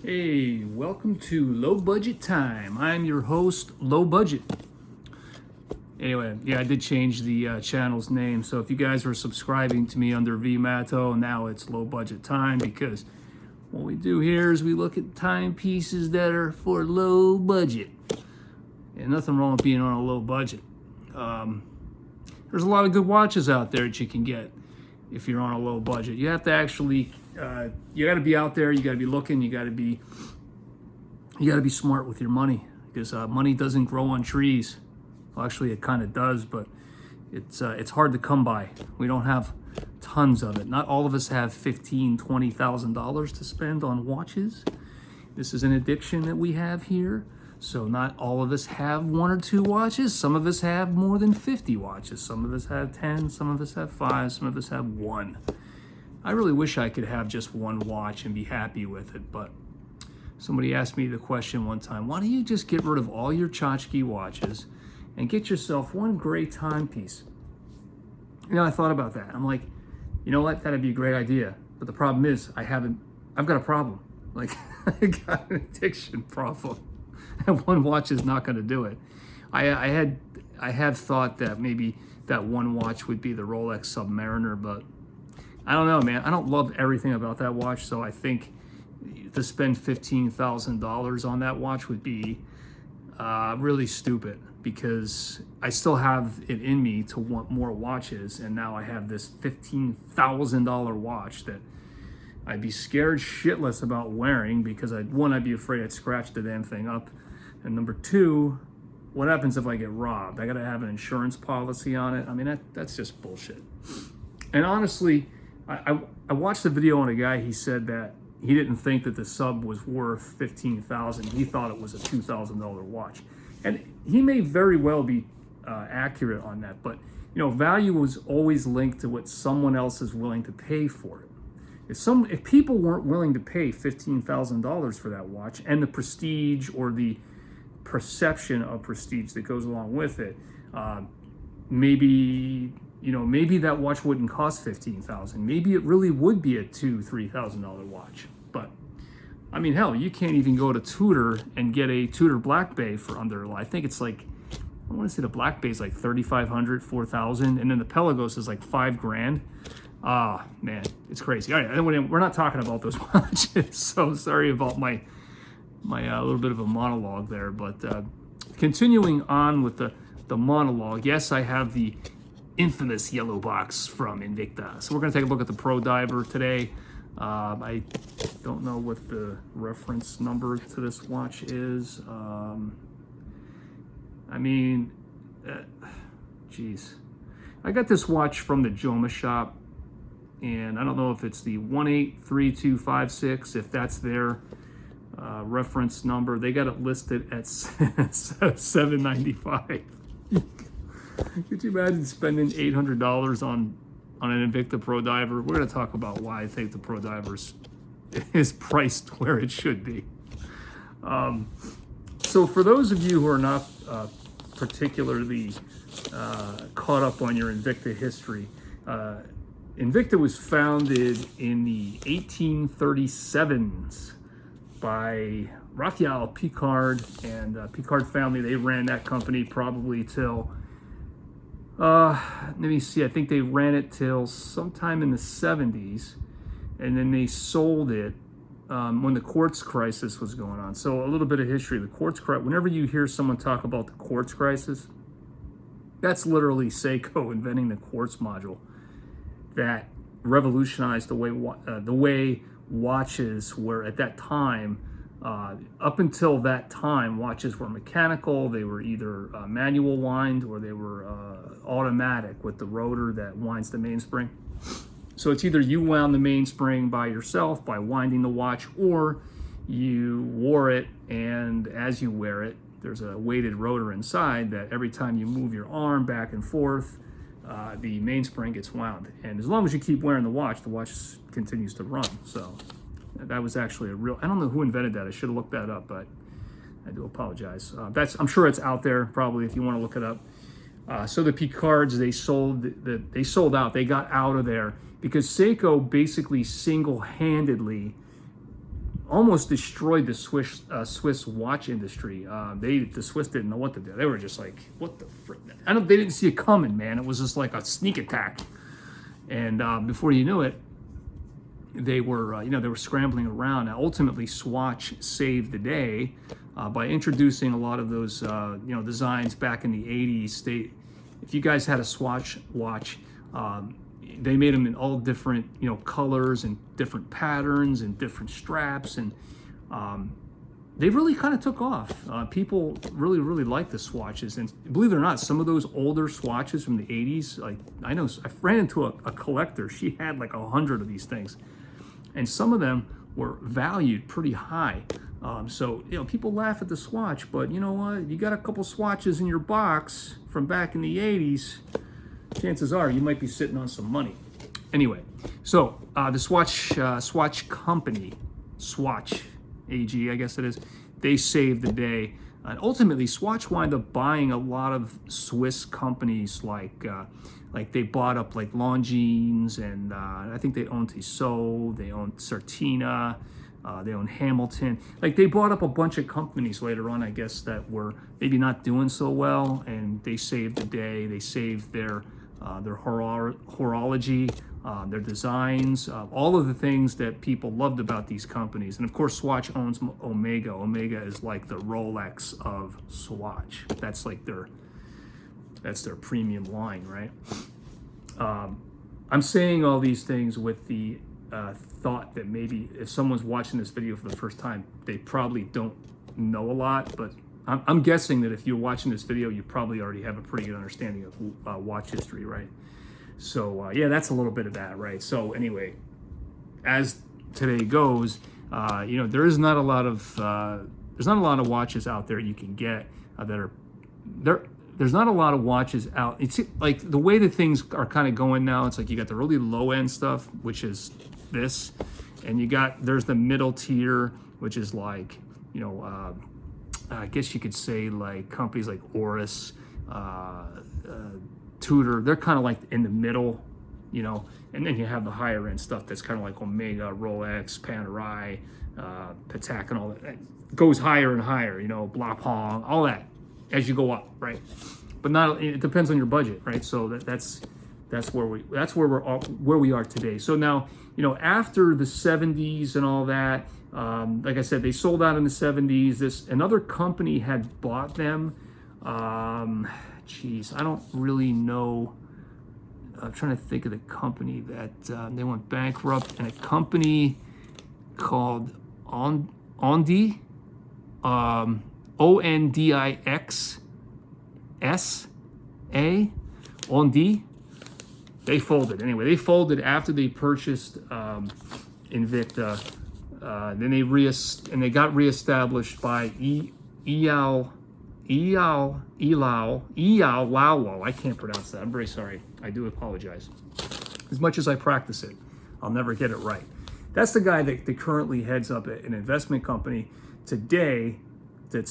Hey, welcome to Low Budget Time. I'm your host, Low Budget. Anyway, yeah, I did change the channel's name. So if you guys were subscribing to me under VMATO, now it's Low Budget Time, because what we do here is we look at timepieces that are for low budget. And nothing wrong with being on a low budget. There's a lot of good watches out there that you can get if you're on a low budget. You have to actually, you got to be out there. You got to be looking. You got to be smart with your money, because money doesn't grow on trees. Well, actually, it kind of does, but it's hard to come by. We don't have tons of it. Not all of us have $15,000-$20,000 to spend on watches. This is an addiction that we have here. So not all of us have one or two watches. Some of us have more than 50 watches. Some of us have 10, some of us have 5, some of us have 1. I really wish I could have just one watch and be happy with it, but somebody asked me the question one time, why don't you just get rid of all your tchotchke watches and get yourself one great timepiece? You know, I thought about that. I'm like, you know what? That'd be a great idea. But the problem is, I've got a problem. Like, I got an addiction problem. And one watch is not going to do it. I have thought that maybe that one watch would be the Rolex Submariner, but I don't know, man. I don't love everything about that watch, so I think to spend $15,000 on that watch would be really stupid, because I still have it in me to want more watches, and now I have this $15,000 watch that I'd be scared shitless about wearing, because I'd be afraid I'd scratch the damn thing up. And number two, what happens if I get robbed? I gotta have an insurance policy on it. I mean, that's just bullshit. And honestly, I watched a video on a guy, he said that he didn't think that the Sub was worth $15,000. He thought it was a $2,000 watch. And he may very well be accurate on that, but you know, value is always linked to what someone else is willing to pay for it. If people weren't willing to pay $15,000 for that watch, and the prestige or the perception of prestige that goes along with it, maybe that watch wouldn't cost $15,000. Maybe it really would be a $2,000-$3,000 watch. But I mean, hell, you can't even go to Tudor and get a Tudor Black Bay for under. I think it's like, I want to say the Black Bay is like $3,500, $4,000, and then the Pelagos is like $5,000. Ah, man, it's crazy. All right, we're not talking about those watches, so sorry about my little bit of a monologue there. But continuing on with the monologue, yes, I have the infamous yellow box from Invicta. So we're going to take a look at the Pro Diver today. I don't know what the reference number to this watch is. Geez. I got this watch from the Joma shop, and I don't know if it's the 183256, if that's their reference number. They got it listed at $795. Could you imagine spending $800 on an Invicta Pro Diver? We're going to talk about why I think the Pro Diver is priced where it should be. So for those of you who are not particularly caught up on your Invicta history, Invicta was founded in the 1837s by Raphael Picard and Picard family. They ran that company probably till, let me see, I think they ran it till sometime in the 70s, and then they sold it when the quartz crisis was going on. So a little bit of history. The quartz crisis, whenever you hear someone talk about the quartz crisis, that's literally Seiko inventing the quartz module that revolutionized the way watches were at that time. Up until that time, watches were mechanical. They were either manual wind, or they were automatic with the rotor that winds the mainspring. So it's either you wound the mainspring by yourself by winding the watch, or you wore it, and as you wear it, there's a weighted rotor inside that every time you move your arm back and forth, the mainspring gets wound. And as long as you keep wearing the watch continues to run. So that was actually I don't know who invented that. I should have looked that up, but I do apologize. I'm sure it's out there probably if you want to look it up. So the Picards, they sold out. They got out of there because Seiko basically single-handedly almost destroyed the Swiss watch industry. The Swiss didn't know what to do. They were just like, what the frick? They didn't see it coming, man. It was just like a sneak attack. And before you knew it, they were, they were scrambling around. Now, ultimately, Swatch saved the day by introducing a lot of those, designs back in the 80s. If you guys had a Swatch watch, they made them in all different, colors and different patterns and different straps, and they really kind of took off. People really, really like the Swatches, and believe it or not, some of those older Swatches from the 80s, like I ran into a collector. She had like 100 of these things, and some of them were valued pretty high. So people laugh at the Swatch, but you know what? You got a couple Swatches in your box from back in the 80s. Chances are you might be sitting on some money. Anyway, so the Swatch company, Swatch AG, I guess it is, they saved the day. And ultimately, Swatch wound up buying a lot of Swiss companies, like they bought up like Longines, and I think they owned Tissot, they owned Certina, they owned Hamilton. Like they bought up a bunch of companies later on, I guess, that were maybe not doing so well, and they saved the day. They saved their horology, their designs, all of the things that people loved about these companies. And of course, Swatch owns Omega. Omega is like the Rolex of Swatch. That's their premium line, right? I'm saying all these things with the thought that maybe if someone's watching this video for the first time, they probably don't know a lot, but I'm guessing that if you're watching this video, you probably already have a pretty good understanding of watch history, right? So yeah, that's a little bit of that, right? So anyway, as today goes, there's not a lot of watches out there you can get that are there. There's not a lot of watches out. It's like the way that things are kind of going now. It's like you got the really low end stuff, which is this, and there's the middle tier, which is like I guess you could say like companies like Oris, Tudor. They're kind of like in the middle, and then you have the higher end stuff that's kind of like Omega, Rolex, Panerai, Patek, and all that. It goes higher and higher, Blancpain, all that as you go up, right? But it depends on your budget, right? So that's where we are today. So now, after the 70s and all that, like I said, they sold out in the 70s. Another company had bought them. I don't really know. I'm trying to think of the company that they went bankrupt, and a company called Ondi, ONDIXSA, Ondi. They folded. Anyway, they folded after they purchased Invicta. Then they got reestablished by Iyao Laulo. I can't pronounce that. I'm very sorry. I do apologize. As much as I practice it, I'll never get it right. That's the guy that currently heads up an investment company today that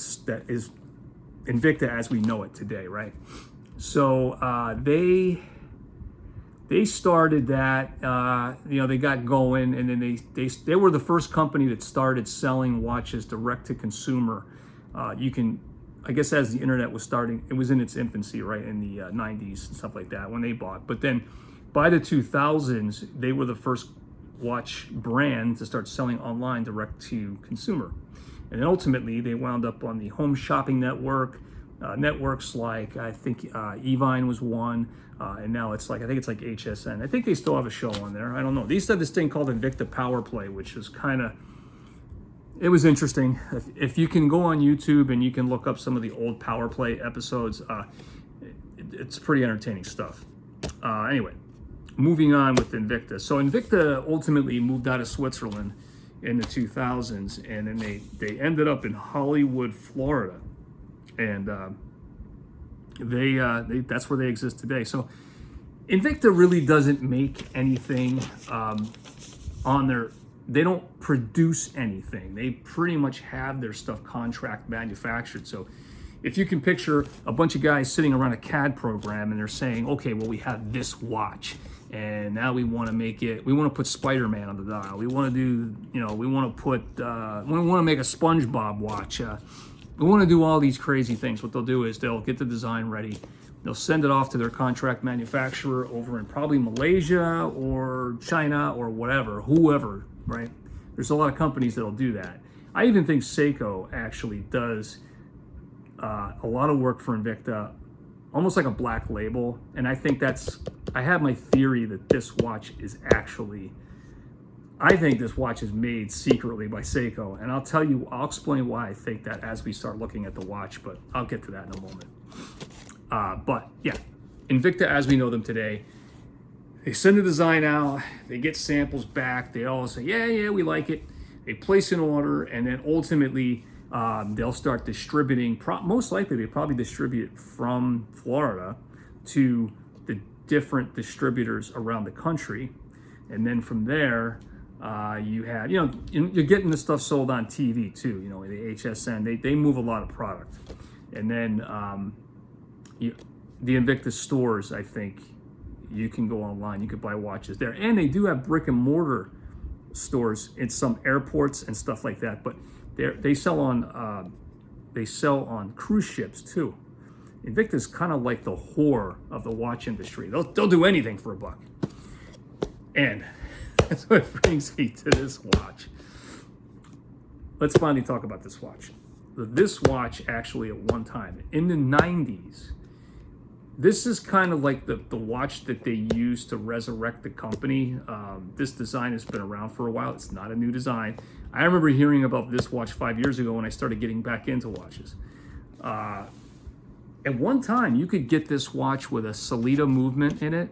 is Invicta as we know it today, right? So they started that, they got going, and then they were the first company that started selling watches direct to consumer. I guess as the internet was starting, it was in its infancy, right, in the 90s and stuff like that when they bought. But then by the 2000s, they were the first watch brand to start selling online direct to consumer. And then ultimately, they wound up on the home shopping network, networks like, I think Evine was one, and now I think it's like HSN. I think they still have a show on there. I don't know. They used to have this thing called Invicta Power Play, which was it was interesting. If you can go on YouTube and you can look up some of the old Power Play episodes, it's pretty entertaining stuff. Anyway, moving on with Invicta. So Invicta ultimately moved out of Switzerland in the 2000s, and then they ended up in Hollywood, Florida, and that's where they exist today. So Invicta really doesn't make anything on their. They don't produce anything. They pretty much have their stuff contract manufactured. So if you can picture a bunch of guys sitting around a CAD program and they're saying, okay, well, we have this watch, And now we want to make it, we want to put Spider-Man on the dial. We want to do, we want to put, we want to make a SpongeBob watch. We want to do all these crazy things. What they'll do is they'll get the design ready. They'll send it off to their contract manufacturer over in probably Malaysia or China or whatever, whoever, right? There's a lot of companies that'll do that. I even think Seiko actually does a lot of work for Invicta, almost like a black label. And I think I have my theory that this watch is actually, I think this watch is made secretly by Seiko. And I'll explain why I think that as we start looking at the watch, but I'll get to that in a moment. But yeah, Invicta as we know them today, they send the design out, they get samples back, they all say, yeah, we like it. They place an order, and then ultimately they'll start distributing. Most likely, they probably distribute from Florida to the different distributors around the country, and then from there, you have, you're getting the stuff sold on TV too. The HSN, they move a lot of product, and then the Invicta stores. I think you can go online, you could buy watches there, and they do have brick and mortar stores in some airports and stuff like that, but they sell on cruise ships too. Invicta's kind of like the whore of the watch industry. They'll do anything for $1. And that's what brings me to this watch. Let's finally talk about this watch. This watch actually at one time in the 90s, this is kind of like the watch that they used to resurrect the company. This design has been around for a while. It's not a new design. I remember hearing about this watch 5 years ago when I started getting back into watches. At one time, you could get this watch with a Salida movement in it.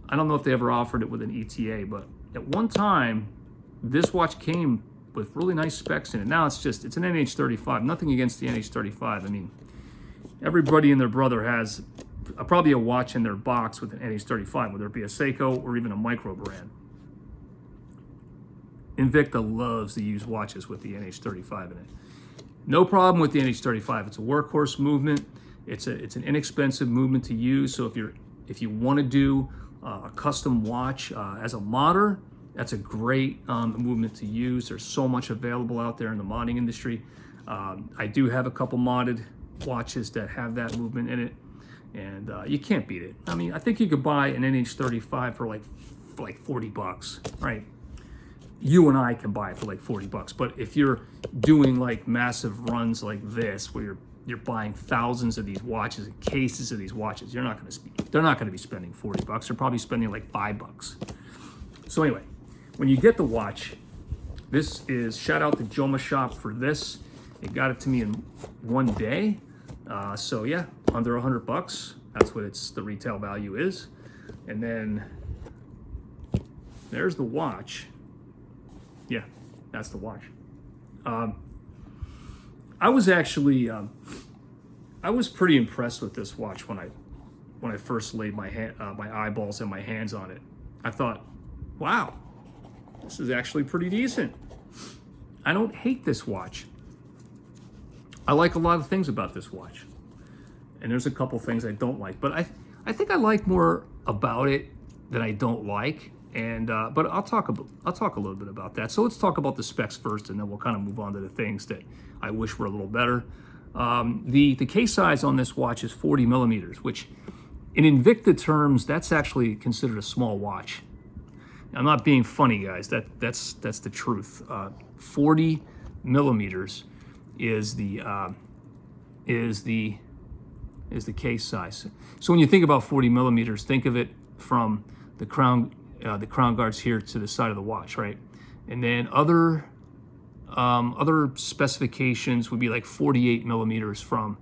I don't know if they ever offered it with an ETA, but at one time, this watch came with really nice specs in it. Now it's an NH35. Nothing against the NH35. I mean, everybody and their brother has probably a watch in their box with an NH35, whether it be a Seiko or even a micro brand. Invicta loves to use watches with the NH35 in it. No problem with the NH35. It's a workhorse movement. It's an inexpensive movement to use. So if you want to do a custom watch as a modder, that's a great movement to use. There's so much available out there in the modding industry. I do have a couple modded watches that have that movement in it, and you can't beat it. I mean, I think you could buy an NH35 for like $40, right? You and I can buy it for like $40. But if you're doing like massive runs like this, where you're buying thousands of these watches and cases of these watches, they're not going to be spending $40. They're probably spending like $5. So anyway, when you get the watch, this is, shout out to Joma Shop for this. They got it to me in one day. So yeah, under $100. That's what the retail value is. And then there's the watch. Yeah, that's the watch. I was actually, I was pretty impressed with this watch when I first laid my eyeballs and my hands on it. I thought, wow, this is actually pretty decent. I don't hate this watch. I like a lot of things about this watch, and there's a couple things I don't like, but I think I like more about it than I don't like. And but I'll talk a little bit about that. So let's talk about the specs first, and then we'll kind of move on to the things that I wish were a little better. The case size on this watch is 40 millimeters, which in Invicta terms, that's actually considered a small watch. I'm not being funny, guys. That's the truth. 40 millimeters is the case size. So when you think about 40 millimeters, think of it from the crown guards here to the side of the watch, right? And then other specifications would be like 48 millimeters from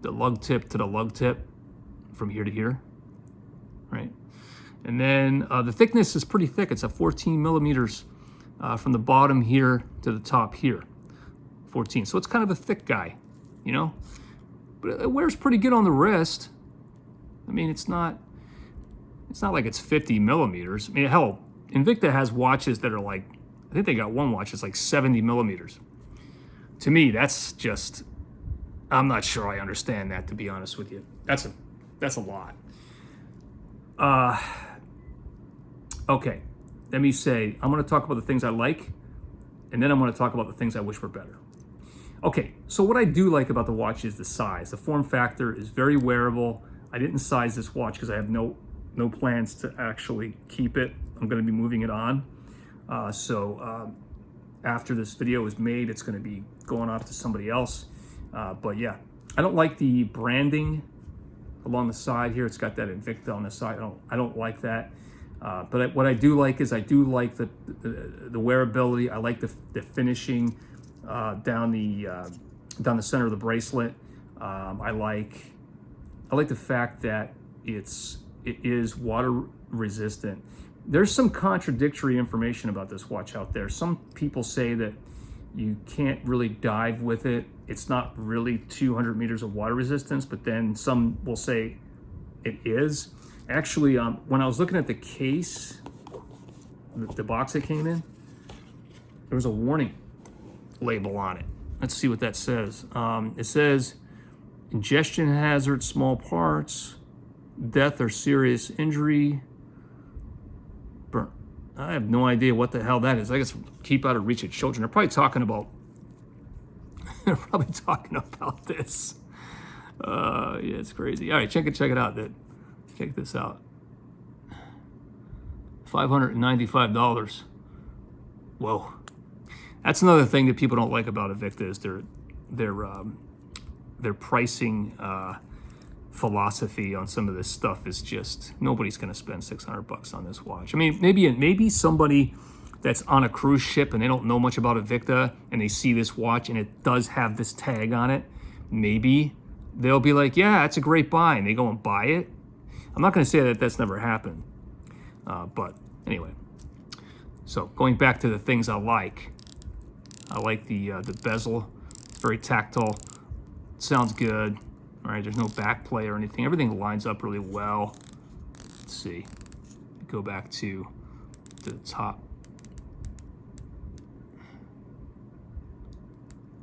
the lug tip to the lug tip, from here to here, right? And then the thickness is pretty thick. It's a 14 millimeters from the bottom here to the top here, 14. So it's kind of a thick guy, you know? But it wears pretty good on the wrist. I mean, it's not like it's 50 millimeters. I mean, hell, Invicta has watches that are like, I think they got one watch that's like 70 millimeters. To me, that's just, I'm not sure I understand that, to be honest with you. That's a lot. Okay, let me say, I'm going to talk about the things I like, and then I'm going to talk about the things I wish were better. Okay, so what I do like about the watch is the size. The form factor is very wearable. I didn't size this watch because I have no plans to actually keep it. I'm going to be moving it on. After this video is made, it's going to be going off to somebody else. But yeah, I don't like the branding along the side here. It's got that Invicta on the side. I don't like that. But what I do like is I do like the wearability. I like the finishing down the center of the bracelet. I like the fact that it is water resistant. There's some contradictory information about this watch out there. Some people say that you can't really dive with it. It's not really 200 meters of water resistance, but then some will say it is. Actually, when I was looking at the case, the box it came in, there was a warning label on it. Let's see what that says. It says, ingestion hazard, small parts, death or serious injury. Burn. I have no idea what the hell that is. I guess keep out of reach of children. They're probably talking about this. Yeah, it's crazy. All right, check it out. Check this out. $595. Whoa. That's another thing that people don't like about Invicta is their pricing philosophy on some of this stuff is just, nobody's going to spend $600 on this watch. I mean, maybe somebody that's on a cruise ship and they don't know much about Invicta and they see this watch and it does have this tag on it, maybe they'll be like, yeah, it's a great buy, and they go and buy it. I'm not going to say that that's never happened, but anyway. So going back to the things I like the bezel. It's very tactile. It sounds good. All right, there's no back play or anything. Everything lines up really well. Let's see. Go back to the top.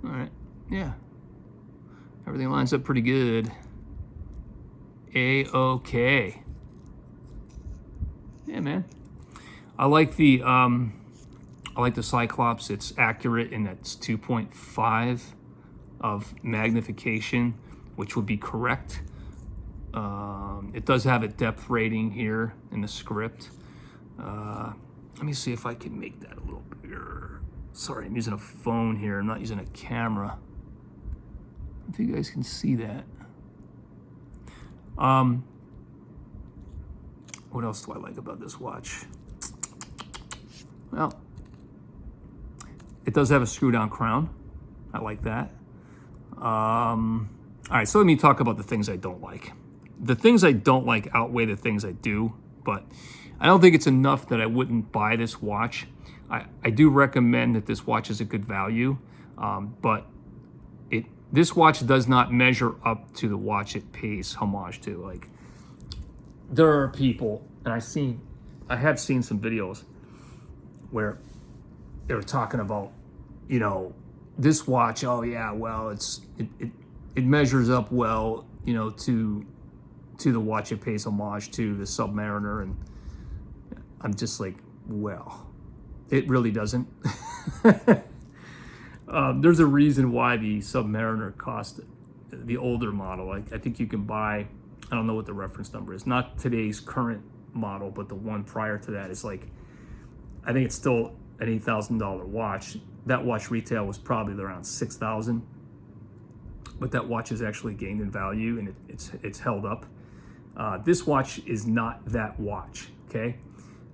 All right, yeah. Everything lines up pretty good. A-okay. Yeah, man. I like the Cyclops. It's accurate, and it's 2.5 of magnification, which would be correct. It does have a depth rating here in the script. Let me see if I can make that a little bigger. Sorry, I'm using a phone here. I'm not using a camera. If you guys can see that. What else do I like about this watch? Well, it does have a screw-down crown. I like that. All right, so let me talk about the things I don't like. The things I don't like outweigh the things I do, but I don't think it's enough that I wouldn't buy this watch. I do recommend that this watch is a good value, but this watch does not measure up to the watch it pays homage to. Like, there are people, and I have seen some videos where they were talking about, you know, this watch, oh yeah, well, it measures up well, you know, to the watch it pays homage to, the Submariner, and I'm just like, well, it really doesn't. There's a reason why the Submariner cost, the older model, I think you can buy, I don't know what the reference number is, not today's current model, but the one prior to that is like, I think it's still an $8,000 watch. That watch retail was probably around $6,000, but that watch has actually gained in value, and it's held up. This watch is not that watch, okay?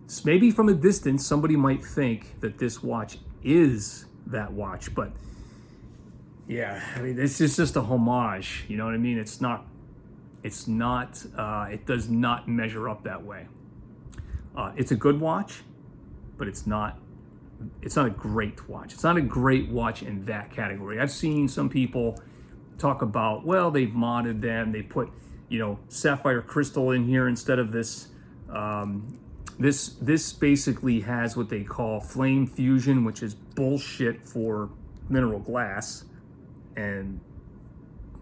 So maybe from a distance, somebody might think that this watch is that watch, but yeah, I mean, it's just a homage, you know what I mean? It does not measure up that way. It's a good watch, but it's not a great watch. It's not a great watch in that category. I've seen some people talk about, well, they've modded them. They put, you know, sapphire crystal in here instead of this. This basically has what they call flame fusion, which is bullshit for mineral glass. And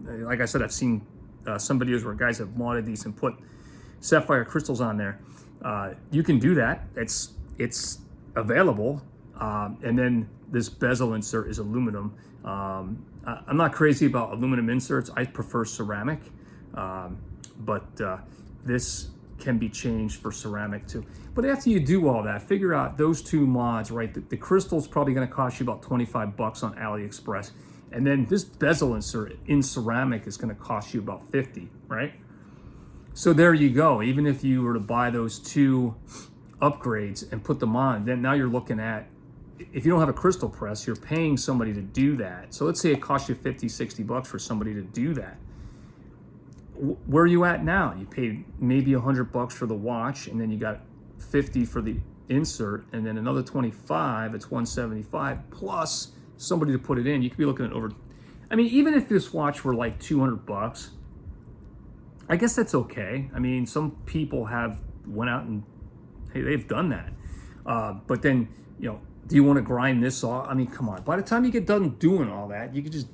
like I said, I've seen some videos where guys have modded these and put sapphire crystals on there. You can do that. It's available. And then this bezel insert is aluminum. I'm not crazy about aluminum inserts. I prefer ceramic, but this can be changed for ceramic too. But after you do all that, figure out those two mods, right? The crystal's probably going to cost you about 25 bucks on AliExpress. And then this bezel insert in ceramic is going to cost you about 50, right? So there you go. Even if you were to buy those two upgrades and put them on, then now you're looking at, if you don't have a crystal press, you're paying somebody to do that. So let's say it costs you 50, 60 bucks for somebody to do that. Where are you at now? You paid maybe 100 bucks for the watch, and then you got 50 for the insert, and then another 25, it's 175, plus somebody to put it in. You could be looking at over, I mean, even if this watch were like 200 bucks, I guess that's okay. I mean, some people have went out and, hey, they've done that. But then, you know, do you want to grind this off? I mean, come on. By the time you get done doing all that, you could just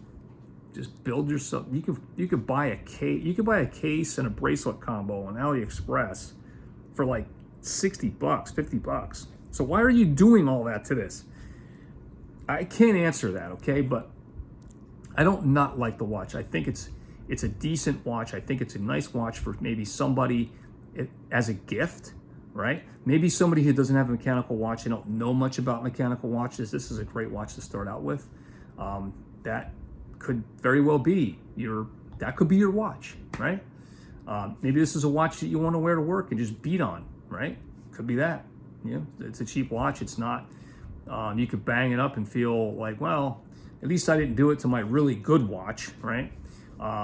build yourself. You could buy a case. You could buy a case and a bracelet combo on AliExpress for like 60 bucks, 50 bucks. So why are you doing all that to this? I can't answer that, okay? But I don't not like the watch. I think it's a decent watch. I think it's a nice watch for maybe somebody as a gift, right? Maybe somebody who doesn't have a mechanical watch, they don't know much about mechanical watches. This is a great watch to start out with. That could very well be that could be your watch, right? Maybe this is a watch that you want to wear to work and just beat on, right? Could be that. You know, it's a cheap watch. It's not. You could bang it up and feel like, well, at least I didn't do it to my really good watch, right?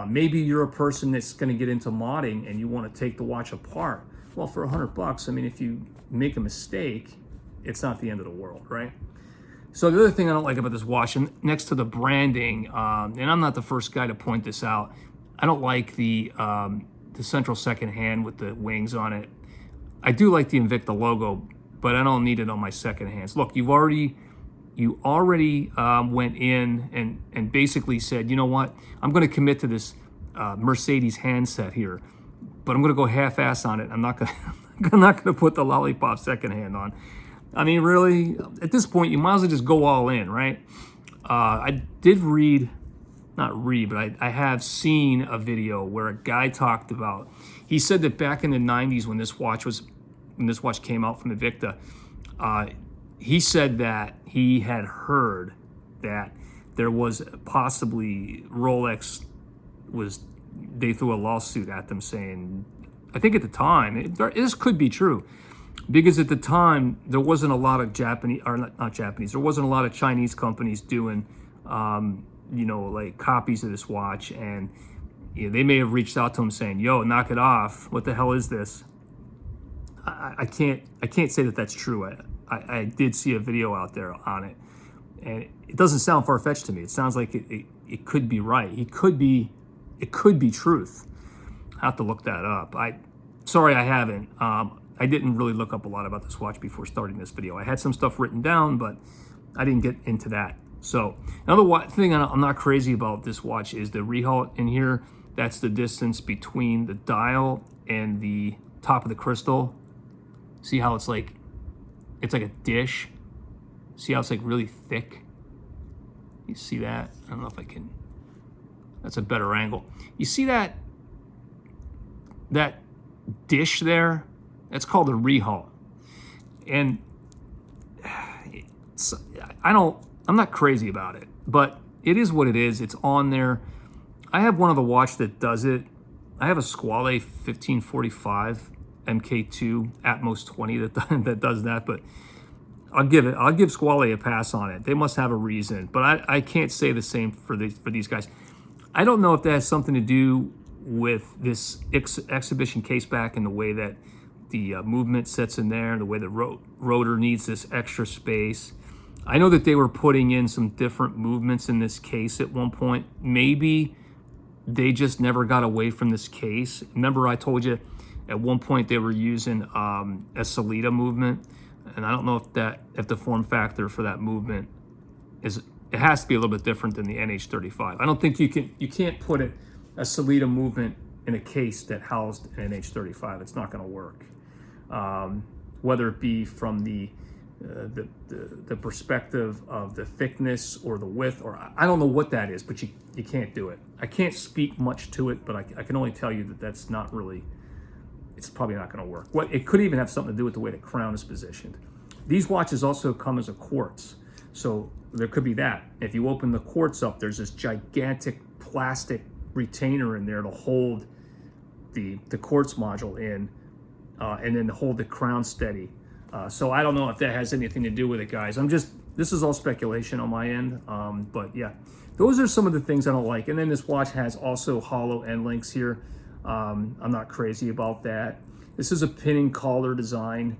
Maybe you're a person that's going to get into modding and you want to take the watch apart. Well, for 100 bucks, I mean, if you make a mistake, it's not the end of the world, right? So the other thing I don't like about this watch, and next to the branding, and I'm not the first guy to point this out, I don't like the central second hand with the wings on it. I do like the Invicta logo, but I don't need it on my second hands. Look, you already went in and basically said, you know what, I'm going to commit to this Mercedes handset here, but I'm going to go half-ass on it. I'm not going to put the lollipop second hand on. I mean, really, at this point, you might as well just go all in, right? I did but I have seen a video where a guy talked about, he said that back in the 90s when this watch came out from Invicta, he said that he had heard that there was possibly Rolex they threw a lawsuit at them saying, I think at the time, this could be true, because at the time there wasn't a lot of there wasn't a lot of Chinese companies doing, like copies of this watch, and they may have reached out to him saying, yo, knock it off. What the hell is this? I can't say that that's true. I did see a video out there on it, and it doesn't sound far-fetched to me. It sounds like it could be right. It could be truth. I have to look that up. Sorry, I haven't. I didn't really look up a lot about this watch before starting this video. I had some stuff written down, but I didn't get into that. So another thing I'm not crazy about this watch is the rehaut in here. That's the distance between the dial and the top of the crystal. See how it's like a dish? See how it's like really thick? You see that? I don't know if I can. That's a better angle. You see that dish there? That's called a rehaut. And I'm not crazy about it, but it is what it is. It's on there. I have one of the watch that does it. I have a Squale 1545 MK2 Atmos 20 that does that, but I'll give Squale a pass on it. They must have a reason, but I can't say the same for these guys. I don't know if that has something to do with this exhibition case back and the way that the movement sits in there, the way the rotor needs this extra space. I know that they were putting in some different movements in this case at one point. Maybe they just never got away from this case. Remember I told you at one point they were using a Salida movement, and I don't know if the form factor for that movement it has to be a little bit different than the NH35. I don't think you can't put a Salida movement in a case that housed an NH35. It's not going to work. whether it be from the perspective of the thickness or the width, or I don't know what that is, but you can't do it. I can't speak much to it, but I can only tell you that that's not really, it's probably not going to work. It could even have something to do with the way the crown is positioned. These watches also come as a quartz, so there could be that. If you open the quartz up, there's this gigantic plastic retainer in there to hold the quartz module in, and then to hold the crown steady. So I don't know if that has anything to do with it, guys. This is all speculation on my end. But yeah, those are some of the things I don't like. And then this watch has also hollow end links here. I'm not crazy about that. This is a pinning collar design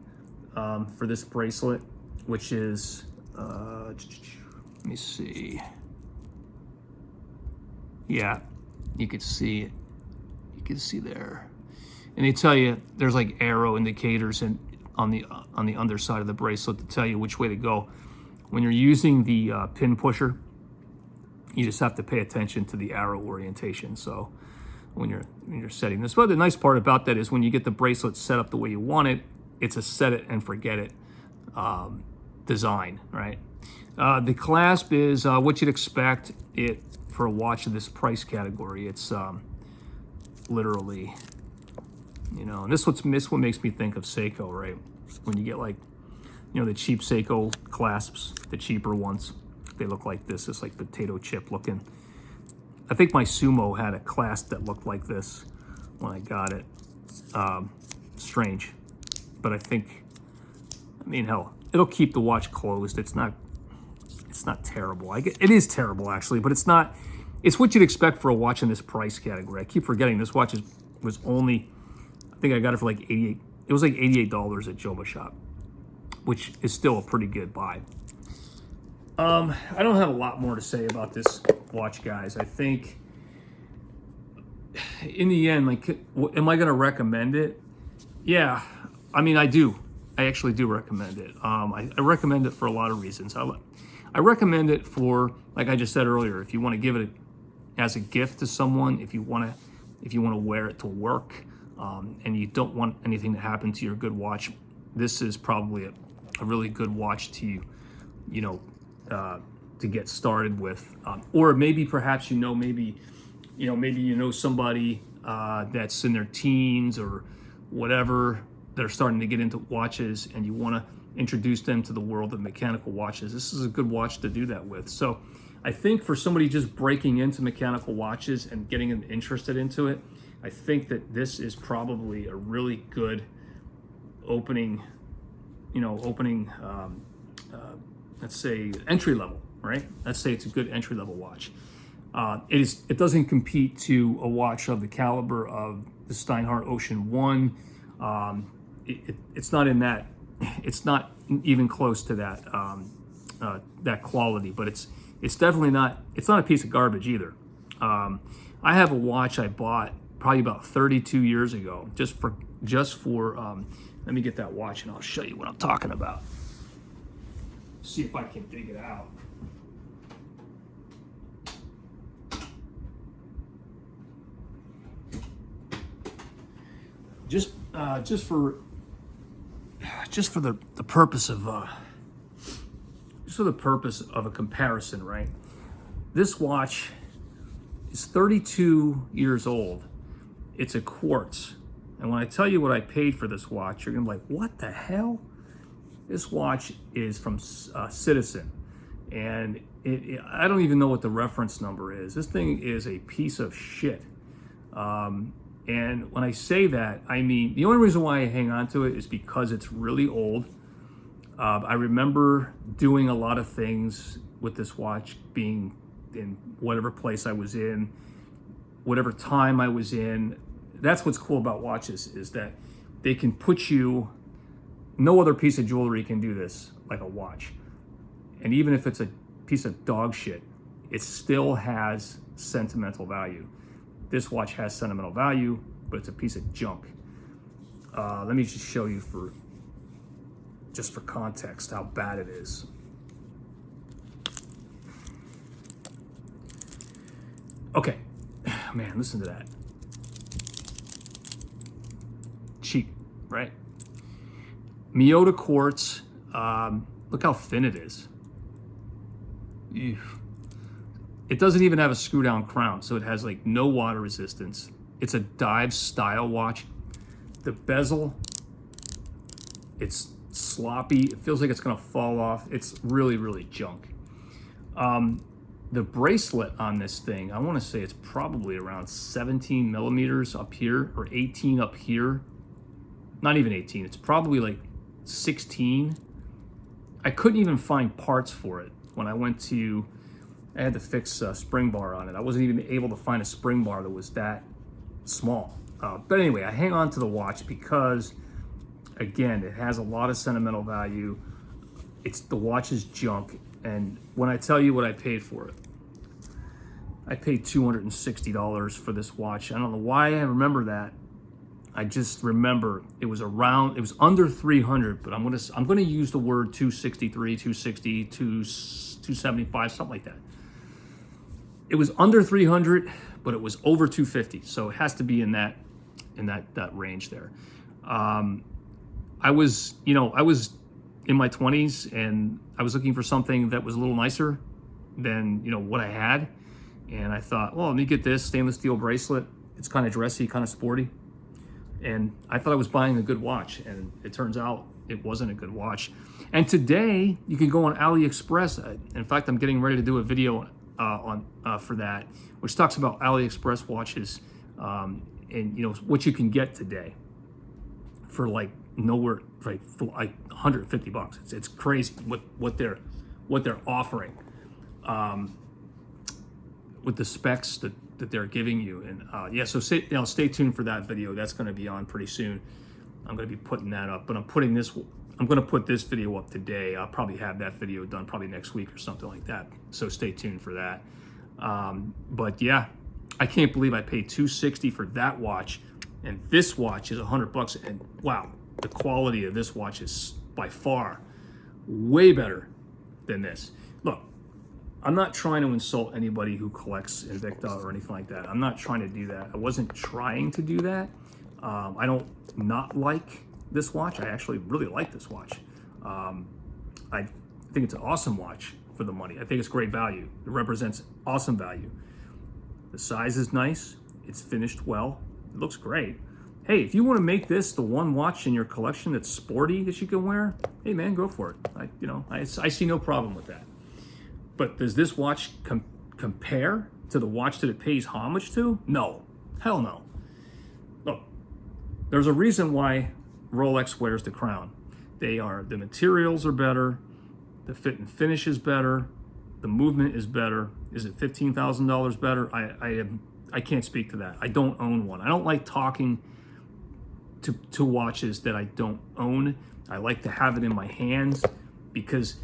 for this bracelet, which is, let me see. Yeah, you could see it. You can see there. And they tell you there's like arrow indicators on the underside of the bracelet to tell you which way to go. When you're using the pin pusher, you just have to pay attention to the arrow orientation. So when you're setting this, but the nice part about that is when you get the bracelet set up the way you want it, it's a set it and forget it design, right? The clasp is what you'd expect it for a watch of this price category. It's literally, you know, and this what makes me think of Seiko, right? When you get like, you know, the cheap Seiko clasps, the cheaper ones, they look like this. It's like potato chip looking. I think my Sumo had a clasp that looked like this when I got it. Strange, but I mean, hell, it'll keep the watch closed. It's not terrible. It is terrible actually, but it's not. It's what you'd expect for a watch in this price category. I keep forgetting this watch was only, I think I got it for like 88. It was like $88 at Joba Shop, which is still a pretty good buy. I don't have a lot more to say about this watch, guys. I think in the end, like, am I going to recommend it? Yeah, I mean, I do. I actually do recommend it. I recommend it for a lot of reasons. I recommend it for, like I just said earlier, if you want to give it as a gift to someone, if you want to wear it to work, and you don't want anything to happen to your good watch, this is probably a really good watch to to get started with. Or maybe perhaps maybe somebody that's in their teens or whatever, they're starting to get into watches, and you want to introduce them to the world of mechanical watches. This is a good watch to do that with. So I think for somebody just breaking into mechanical watches and getting them interested into it, I think that this is probably a really good opening, let's say entry level, right? Let's say it's a good entry level watch. It doesn't compete to a watch of the caliber of the Steinhardt Ocean 1. It's not in that. It's not even close to that that quality, but it's definitely not. It's not a piece of garbage either. I have a watch I bought probably about 32 years ago, just for. Let me get that watch and I'll show you what I'm talking about. See if I can dig it out. Just for the purpose of a comparison, right? This watch is 32 years old. It's a quartz. And when I tell you what I paid for this watch, you're gonna be like, what the hell? This watch is from Citizen. And I don't even know what the reference number is. This thing is a piece of shit. And when I say that, I mean, the only reason why I hang on to it is because it's really old. I remember doing a lot of things with this watch, being in whatever place I was in, whatever time I was in. That's what's cool about watches, is that they can put you, no other piece of jewelry can do this like a watch. And even if it's a piece of dog shit, it still has sentimental value. This watch has sentimental value, but it's a piece of junk. Let me just show you for context how bad it is. Okay, man, listen to that. Cheap, right? Miyota quartz. Look how thin it is. Ew. It doesn't even have a screw down crown, so it has like no water resistance. It's a dive style watch. The bezel, it's sloppy. It feels like it's gonna fall off. It's really, really junk. The bracelet on this thing, I wanna say it's probably around 17 millimeters up here, or 18 up here. Not even 18, it's probably like 16. I couldn't even find parts for it when I went to, I had to fix a spring bar on it. I wasn't even able to find a spring bar that was that small. But anyway, I hang on to the watch because, again, it has a lot of sentimental value. The watch is junk. And when I tell you what I paid for it, I paid $260 for this watch. I don't know why I remember that. I just remember it was under 300, but I'm gonna use the word 263, 260, 275, something like that. It was under 300, but it was over 250, so it has to be in that range there. I was in my 20s, and I was looking for something that was a little nicer than what I had, and I thought, well, let me get this stainless steel bracelet. It's kind of dressy, kind of sporty, and I thought I was buying a good watch, and it turns out it wasn't a good watch. And today you can go on AliExpress. In fact, I'm getting ready to do a video for that, which talks about AliExpress watches, and what you can get today for like nowhere, like for like $150. It's crazy what they're offering, with the specs that they're giving you. And yeah, so stay tuned for that video. That's going to be on pretty soon. I'm going to be putting that up, but I'm going to put this video up today. I'll probably have that video done probably next week or something like that. So stay tuned for that. But yeah, I can't believe I paid $260 for that watch, and this watch is $100. And wow, the quality of this watch is by far way better than this. Look, I'm not trying to insult anybody who collects Invicta or anything like that. I'm not trying to do that. I wasn't trying to do that. I don't not like this watch. I actually really like this watch. I think it's an awesome watch for the money. I think it's great value. It represents awesome value. The size is nice. It's finished well. It looks great. Hey, if you want to make this the one watch in your collection that's sporty that you can wear, hey man, go for it. I see no problem with that. But does this watch compare to the watch that it pays homage to? No, hell no. Look, there's a reason why Rolex wears the crown. The materials are better, the fit and finish is better, the movement is better. Is it $15,000 better? I can't speak to that. I don't own one. I don't like talking to watches that I don't own. I like to have it in my hands because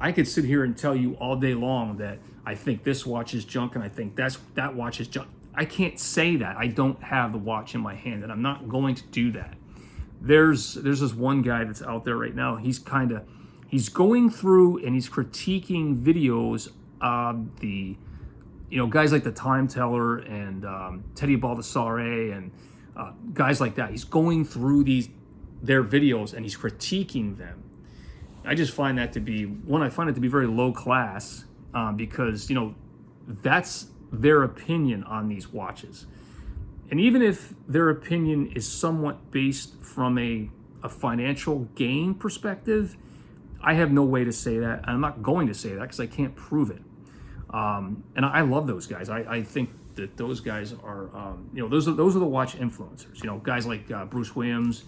I could sit here and tell you all day long that I think this watch is junk and I think that watch is junk. I can't say that. I don't have the watch in my hand, and I'm not going to do that. There's this one guy that's out there right now. He's going through and he's critiquing videos of the guys like the Time Teller and Teddy Baldassare and guys like that. He's going through their videos and he's critiquing them. I just find that to be very low class, because that's their opinion on these watches. And even if their opinion is somewhat based from a financial gain perspective, I have no way to say that. I'm not going to say that because I can't prove it. And I love those guys. I think that those guys are, those are the watch influencers. Guys like Bruce Williams.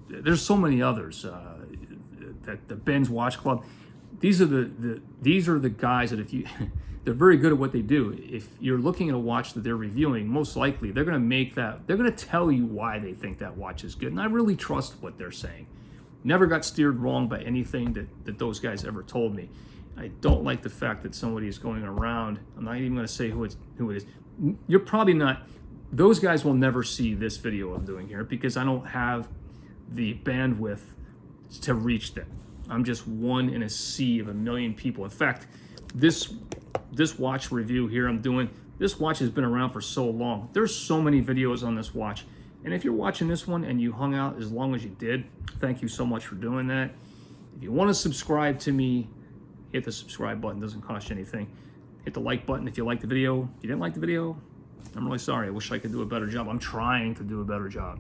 There's so many others. That the Ben's Watch Club. These are the guys that they're very good at what they do. If you're looking at a watch that they're reviewing, most likely they're going to tell you why they think that watch is good. And I really trust what they're saying. Never got steered wrong by anything that those guys ever told me. I don't like the fact that somebody is going around. I'm not even going to say who it is. You're probably not. Those guys will never see this video I'm doing here because I don't have the bandwidth to reach them. I'm just one in a sea of a million people. In fact, this watch review here I'm doing, this watch has been around for so long. There's so many videos on this watch. And if you're watching this one and you hung out as long as you did, thank you so much for doing that. If you want to subscribe to me, hit the subscribe button. It doesn't cost you anything. Hit the like button if you liked the video. If you didn't like the video, I'm really sorry. I wish I could do a better job. I'm trying to do a better job.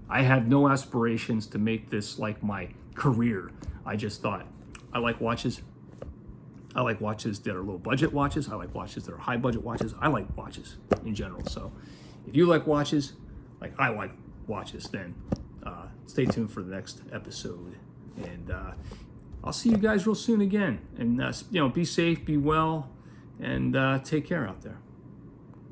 I have no aspirations to make this like my career. I just thought, I like watches. I like watches that are low budget watches. I like watches that are high budget watches. I like watches in general. So if you like watches, like I like watches, then stay tuned for the next episode. And I'll see you guys real soon again. And be safe, be well, and take care out there.